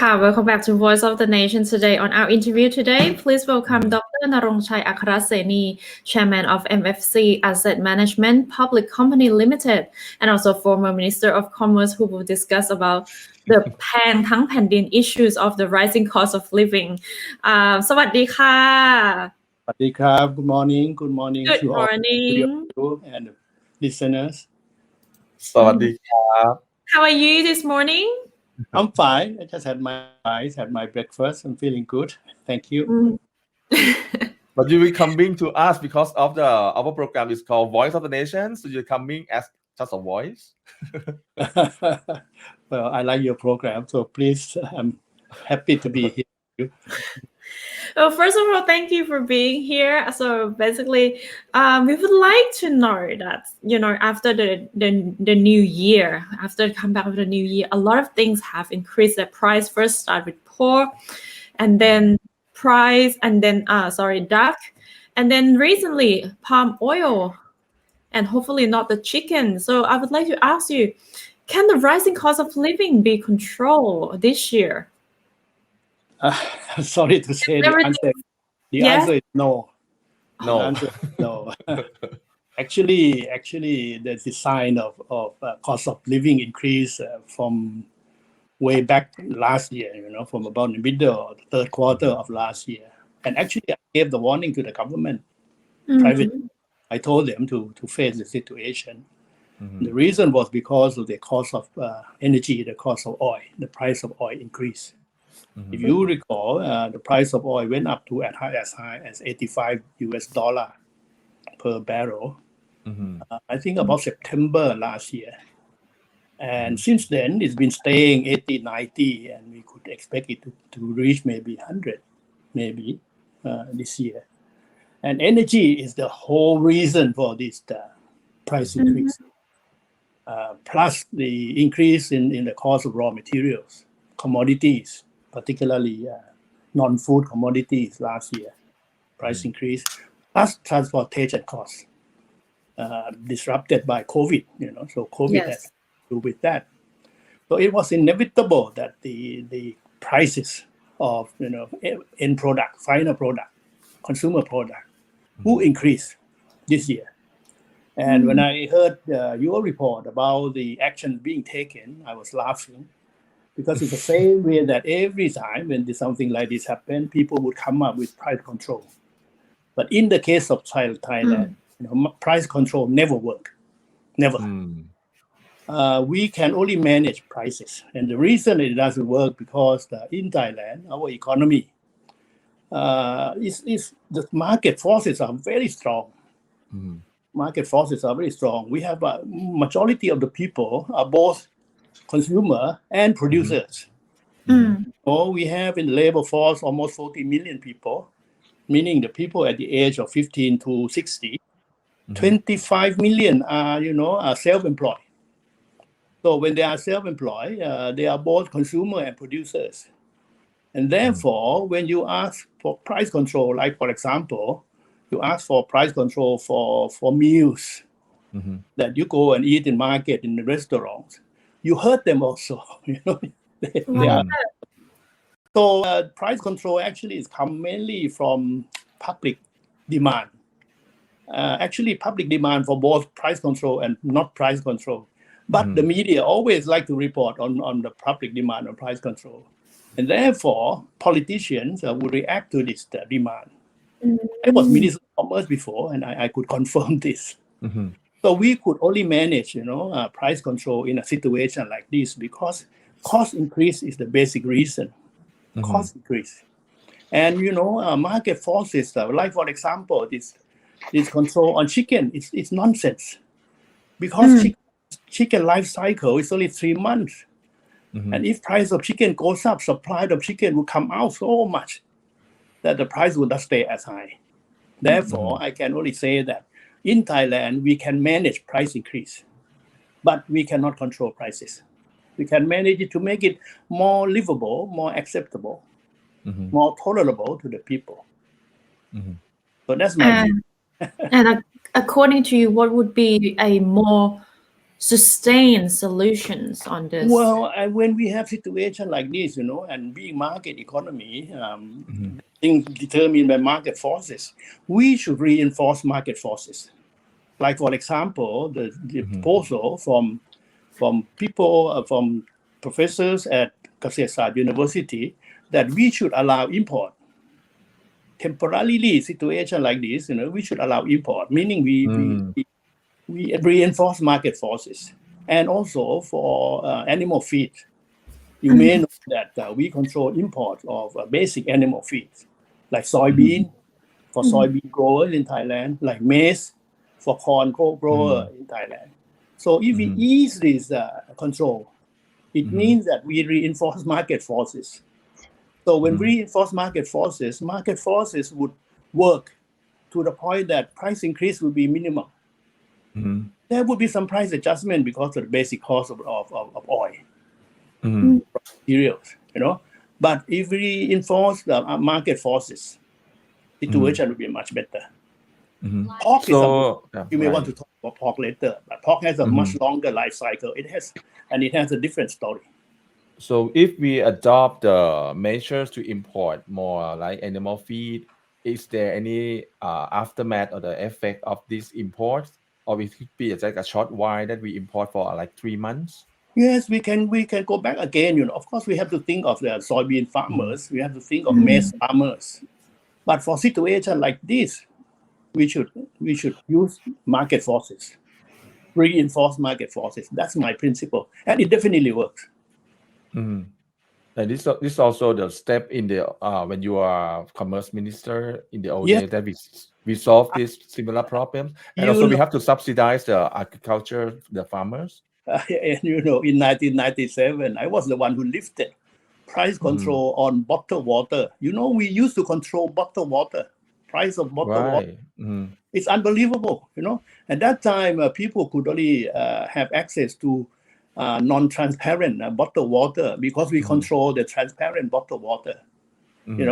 Welcome back to Voice of the Nation today. On our interview today, please welcome Dr. Narongchai Akrasanee, Chairman of MFC Asset Management Public Company Limited, and also former Minister of Commerce, who will discuss about the แพงทั้งแผ่นดิน issues of the rising cost of living. สวัสดีค่ะ สวัสดีครับ Good morning to all you and listeners. สวัสดีครับ How are you this morning? I'm fine. I just had my breakfast. I'm feeling good. Thank you. But you will coming to us because of our program is called Voice of the Nation. So you're coming as just a voice. Well, I like your program, so please, I'm happy to be here. Well, first of all, thank you for being here. So basically, we would like to know that, after the new year, after the comeback of the new year, a lot of things have increased. The price first started with pork, and then duck, and then recently palm oil, and hopefully not the chicken. So I would like to ask you, can the rising cost of living be controlled this year? Sorry to say the answer is no. No. The answer is no. Actually, there's a sign of cost of living increase from way back last year, from about the middle or the third quarter of last year. And actually, I gave the warning to the government, privately. I told them to face the situation. The reason was because of the cost of energy, the cost of oil, the price of oil increased. If you recall, the price of oil went up to as high as $85 per barrel. I think about September last year. And since then, it's been staying 80, 90, and we could expect it to reach maybe 100, this year. And energy is the whole reason for this price increase. Plus the increase in the cost of raw materials, commodities, particularly non-food commodities last year, price increase, plus transportation costs disrupted by COVID, so COVID has to do with that. So it was inevitable that the prices of, end product, final product, consumer product will increase this year. And when I heard your report about the action being taken, I was laughing. Because it's the same way that every time when something like this happened, people would come up with price control. But in the case of Thailand, price control never worked. Never. We can only manage prices. And the reason it doesn't work because in Thailand, our economy, the market forces are very strong. Market forces are very strong. We have a majority of the people are both consumer and producers. We have in the labor force almost 40 million people, meaning the people at the age of 15 to 60. 25 million are self-employed. So when they are self-employed, they are both consumer and producers. And therefore, when you ask for price control, like for example, you ask for price control for meals that you go and eat in market, in the restaurants, you hurt them also. They are. So price control actually is come mainly from public demand. Actually, public demand for both price control and not price control. But the media always like to report on the public demand or price control. And therefore, politicians would react to this demand. I was Minister of Commerce before, and I could confirm this. So we could only manage, price control in a situation like this because cost increase is the basic reason. Cost increase. And, market forces, like for example, this control on chicken, it's nonsense. Because chicken life cycle is only 3 months. And if price of chicken goes up, supply of chicken will come out so much that the price will not stay as high. Therefore, I can only say that in Thailand, we can manage price increase, but we cannot control prices. We can manage it to make it more livable, more acceptable, more tolerable to the people. So that's my view. And according to you, what would be a more sustain solutions on this? Well, when we have situation like this, and being market economy, things determined by market forces, we should reinforce market forces. Like, for example, the proposal from people, from professors at Kasetsart University, that we should allow import. Temporarily, situation like this, we should allow import, meaning we reinforce market forces. And also for animal feed, you may know that we control import of basic animal feed, like soybean for soybean growers in Thailand, like maize for corn grower in Thailand. So if we ease this control, it means that we reinforce market forces. So when we reinforce market forces would work to the point that price increase will be minimum. There would be some price adjustment because of the basic cost of oil, materials, But if we enforce the market forces, situation will be much better. Pork is something you may want to talk about pork later, but pork has a much longer life cycle. It has a different story. So if we adopt the measures to import more like animal feed, is there any aftermath or the effect of this import? Or it could be like a short while that we import for like 3 months? Yes, we can go back again. Of course, we have to think of the soybean farmers. We have to think of maize farmers. But for situation like this, we should use market forces, reinforce market forces. That's my principle, and it definitely works. And this also the step in the when you are commerce minister in the old days that we solve this similar problem, and also we have to subsidize the agriculture, the farmers. And in 1997, I was the one who lifted price control on bottled water. We used to control bottled water, price of bottled water. It's unbelievable. At that time, people could only have access to non-transparent bottled water because we control the transparent bottled water.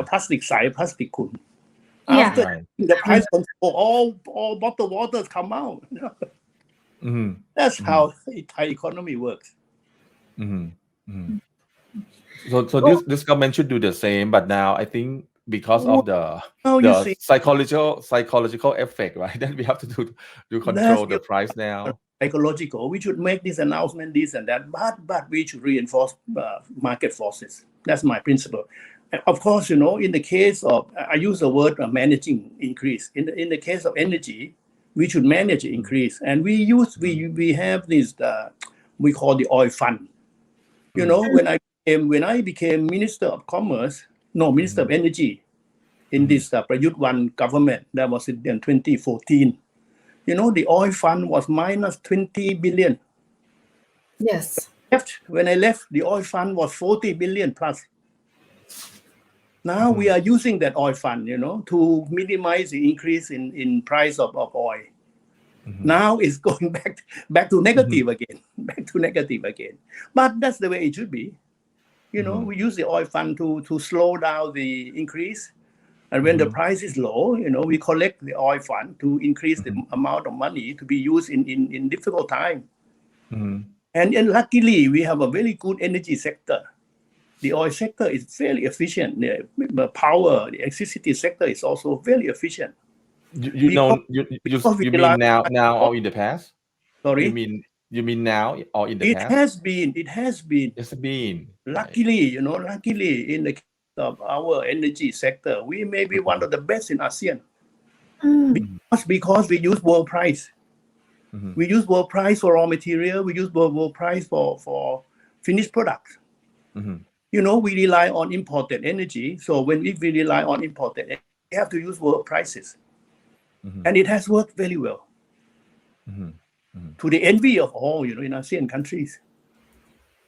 Plastic side, plastic kun. After the price control, all bottled waters come out. That's how Thai economy works. So this government should do the same, but now I think because of the psychological effect, right? That we have to control the price now. Psychological. We should make this announcement, this and that, but we should reinforce market forces. That's my principle. And of course, in the case of, I use the word managing increase. In the case of energy, we should manage increase, and we have this we call the oil fund. When I became Minister of Energy in this Prayut One government, that was in 2014. The oil fund was minus 20 billion. Yes. When I left, the oil fund was 40 billion plus. Now we are using that oil fund, to minimize the increase in price of oil. Now it's going back to negative again, But that's the way it should be. We use the oil fund to slow down the increase. And when the price is low, we collect the oil fund to increase the amount of money to be used in difficult time. And luckily, we have a very good energy sector. The oil sector is fairly efficient. The power, the electricity sector is also very efficient. You mean now or in the past? Sorry? You mean now or in the past? It has been. Luckily, in the case of our energy sector, we may be one of the best in ASEAN. Because we use world price. We use world price for raw material. We use world price for finished products. We rely on imported energy. So when we rely on imported energy, we have to use world prices. And it has worked very well. To the envy of all, in ASEAN countries.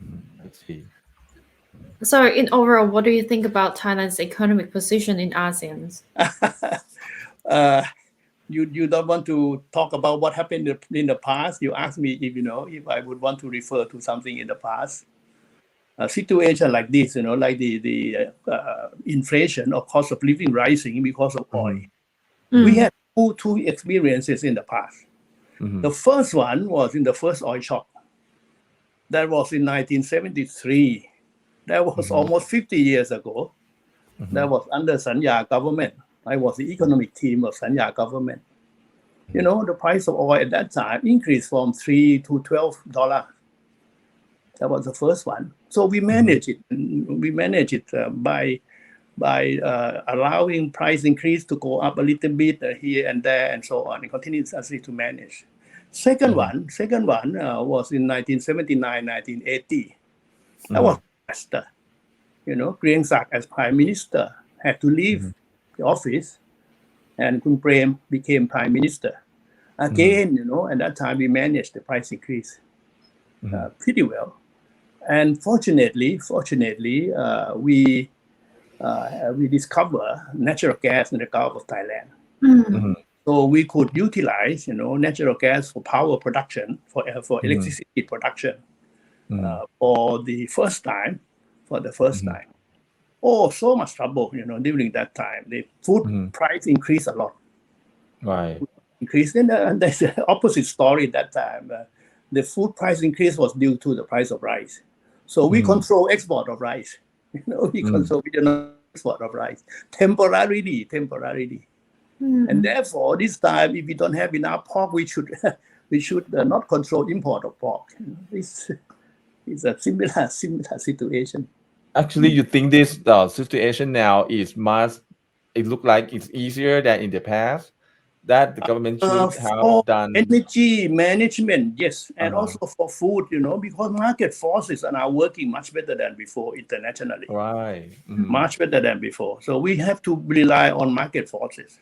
I see. So in overall, what do you think about Thailand's economic position in ASEAN? You don't want to talk about what happened in the past. You asked me if I would want to refer to something in the past. A situation like this, like the inflation or cost of living rising because of oil. We had two experiences in the past. The first one was in the first oil shock. That was in 1973. That was almost 50 years ago. That was under Sanya government. I was the economic team of Sanya government. You know, the price of oil at that time increased from $3 to $12. That was the first one. So we managed it. We managed it by allowing price increase to go up a little bit here and there and so on, and continuously to manage. Second one was in 1979, 1980. That was faster. You know, Krieng Sak as prime minister had to leave the office, and Kun Prem became prime minister. Again, you know, at that time we managed the price increase pretty well. And fortunately, we discover natural gas in the Gulf of Thailand. So we could utilize, you know, natural gas for power production, for electricity production, for the first time. Oh, so much trouble, you know, during that time. The food price increased a lot. Right. Increased. Then there's the opposite story at that time. The food price increase was due to the price of rice. So we control export of rice. You know, we control export of rice temporarily. And therefore, this time, if we don't have enough pork, we should not control import of pork. It's a similar situation. Actually, you think this situation now is it look like it's easier than in the past, that the government should have done energy management, yes, and also for food, you know, because market forces are now working much better than before internationally. Right. Much better than before. So we have to rely on market forces.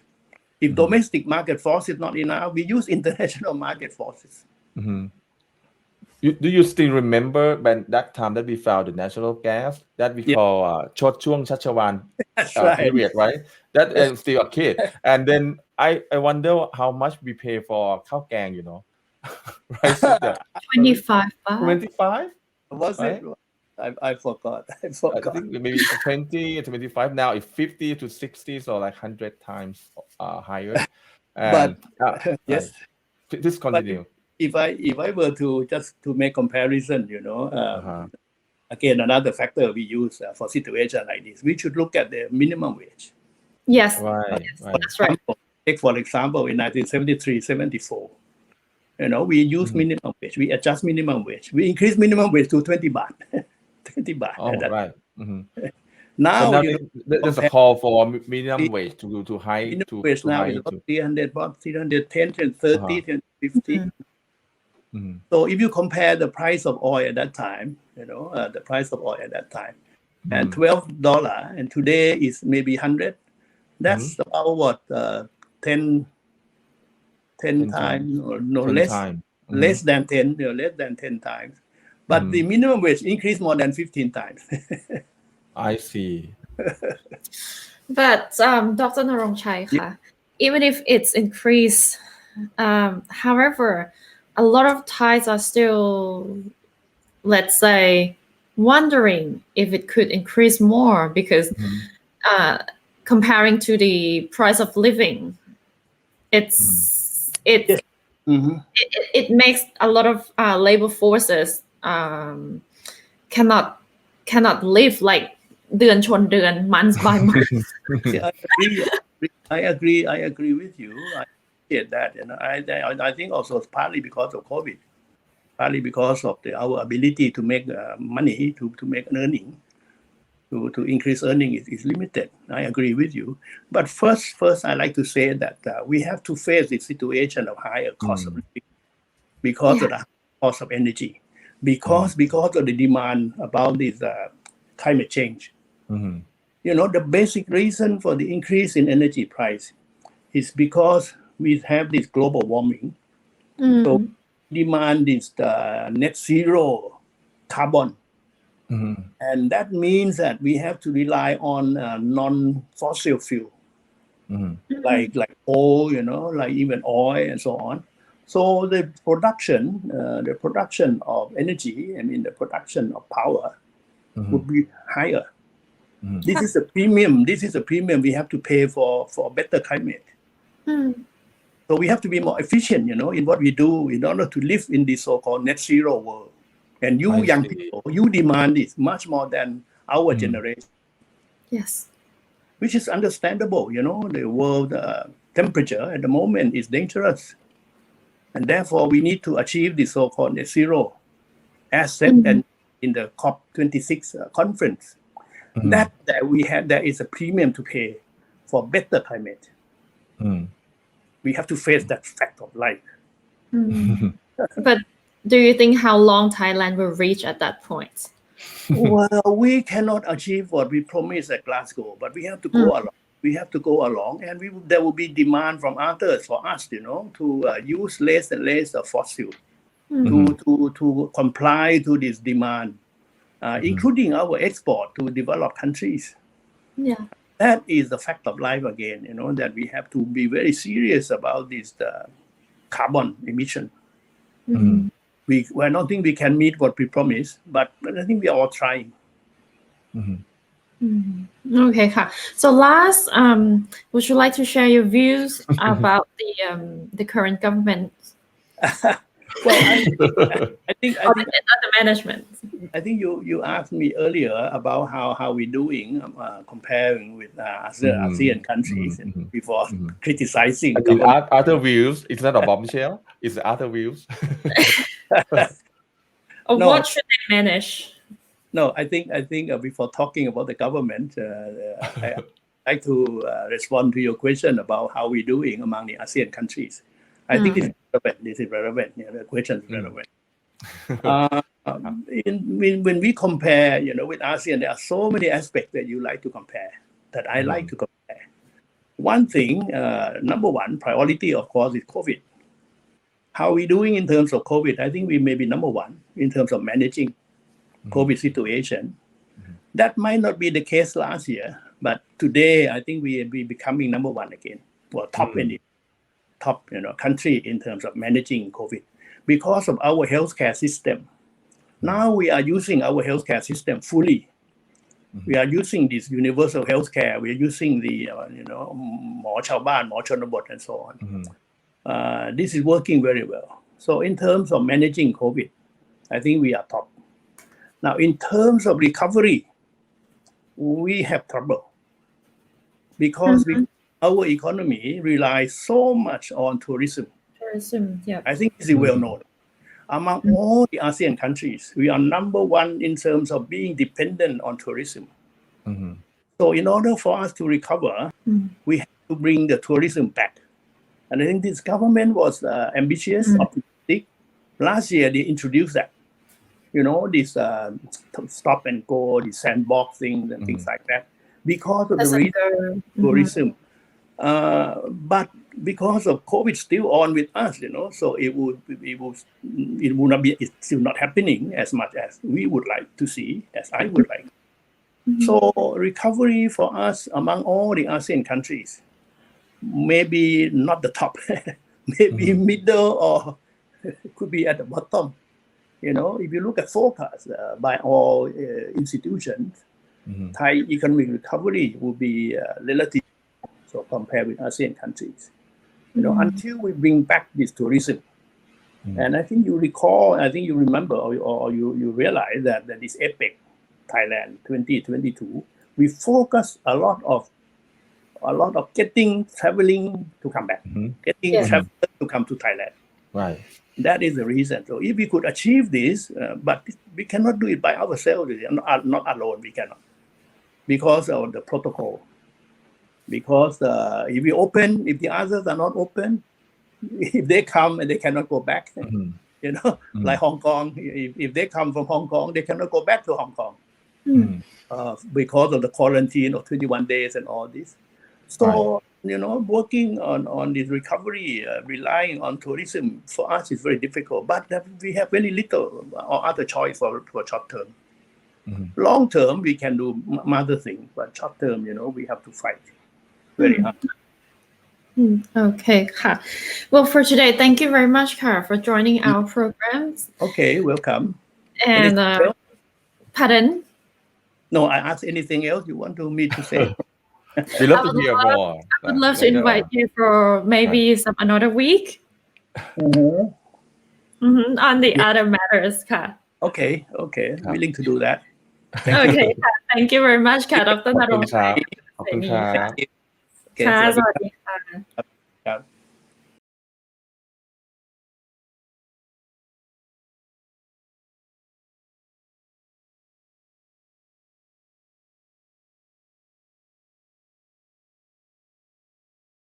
If domestic market force is not enough, we use international market forces. Do you still remember when that time that we found the natural gas that we call Chot Chuang Chachawan period, right? That I'm still a kid. And then I wonder how much we pay for khao gang, you know. Right? 25 baht. 25? Was right? it? I forgot. I think maybe 20, 25. Now it's 50 to 60, so like 100 times higher. And, yes. Right. Please continue. If I were to just to make comparison, you know, again, another factor we use for situation like this, we should look at the minimum wage. Yes, right. That's right. Take for example, in 1973-74, you know, we use minimum wage. We adjust minimum wage. We increase minimum wage to 20 baht. 20 baht. Oh, right. Now there's a call for minimum wage to high minimum to wage now high is to 300 baht, 310, 330, 350. So if you compare the price of oil at that time, you know, the price of oil at that time, and $12, and today is maybe 100. That's about what 10 times or no 10 less time. less than 10, you know, less than 10 times. But the minimum wage increased more than 15 times. I see. But Dr. Narongchai, even if it's increased, however, a lot of Thais are still, let's say, wondering if it could increase more because comparing to the price of living, it makes a lot of labor forces cannot live like เดือนชนเดือน month by month. I agree with you. I get that, and I think also it's partly because of COVID, partly because of our ability to make money, to make an earning, to increase earning is limited. I agree with you. But first I like to say that we have to face the situation of higher cost of living because of the cost of energy, because of the demand about this climate change. You know, the basic reason for the increase in energy price is because we have this global warming. So demand is the net zero carbon. And that means that we have to rely on non-fossil fuel, like coal, you know, like even oil and so on. So the production of energy, I mean the production of power would be higher. This is a premium. We have to pay for a better climate. So we have to be more efficient, you know, in what we do in order to live in this so-called net zero world. And you I young see. people, you demand this much more than our generation, Yes. which is understandable. You know, the world temperature at the moment is dangerous. And therefore, we need to achieve the so-called net zero as set and in the COP26 conference. That there is a premium to pay for better climate. We have to face that fact of life. But do you think how long Thailand will reach at that point? Well, we cannot achieve what we promised at Glasgow, but we have to go along. We have to go along, and there will be demand from others for us, you know, to use less and less of fossil, to comply to this demand, including our export to developed countries. Yeah. That is the fact of life again, you know, that we have to be very serious about this carbon emission. I don't think we can meet what we promised, but I think we are all trying. Okay,ค่ะ. So last, would you like to share your views about the current government Well, I think or the management? I think you asked me earlier about how we're doing comparing with ASEAN countries before criticizing. I think other views. It's not a bombshell. It's other views. Or No. what should they manage? No, I think before talking about the government, I like to respond to your question about how we're doing among the ASEAN countries. I think it's relevant. This is relevant. Yeah, the question is relevant. When we compare, you know, with ASEAN, there are so many aspects that you like to compare, that I like to compare. One thing, number one priority, of course, is COVID. How are we doing in terms of COVID? I think we may be number one in terms of managing COVID situation. That might not be the case last year, but today I think we will be becoming number one again, or top country in terms of managing COVID, because of our healthcare system. Now we are using our healthcare system fully. We are using this universal healthcare. We are using the หมอชาวบ้านหมอชนบท and so on. This is working very well. So in terms of managing COVID, I think we are top. Now, in terms of recovery, we have trouble because our economy relies so much on tourism. Yeah. I think this is well known. Among all the ASEAN countries, we are number one in terms of being dependent on tourism. So in order for us to recover, we have to bring the tourism back. And I think this government was ambitious, optimistic. Last year, they introduced that. You know, this stop and go, the sandbox things and things like that, because of the reason tourism. But because of COVID still on with us, you know, so it would not be, it's still not happening as much as we would like to see, as I would like. So recovery for us among all the ASEAN countries, maybe not the top, maybe middle, or could be at the bottom. You know, if you look at forecasts by all institutions, Thai economic recovery will be relative, so compared with ASEAN countries. You know, until we bring back this tourism. And I think you recall, I think you remember, or you realize that this APEC, Thailand 2022, we focus a lot of getting traveling to come back, getting travelers to come to Thailand. Right. That is the reason. So if we could achieve this, but we cannot do it by ourselves, not alone, we cannot, because of the protocol. Because if we open, if the others are not open, if they come and they cannot go back, you know, like Hong Kong, if they come from Hong Kong, they cannot go back to Hong Kong because of the quarantine of 21 days and all this. So, you know, working on this recovery, relying on tourism for us is very difficult, but we have very little or other choice for short term. Long term, we can do other things, but short term, you know, we have to fight very hard. Okay,ค่ะ. Well, for today, thank you very much,ค่ะ, for joining our program. Okay, welcome. And pardon? No, I asked anything else you want me to say? We love to hear more. I would love to invite you for maybe another week on the other matters,ค่ะ. Okay,ครับ willing to do that. โอเคค่ะ thank you very much ค่ะ ดร ขอบ นร คุณ งค์ ครั ชัย บขอบคุณครับ Okay, ค่ะ สวัส ส ดี วัส ครับ ดีค่ะ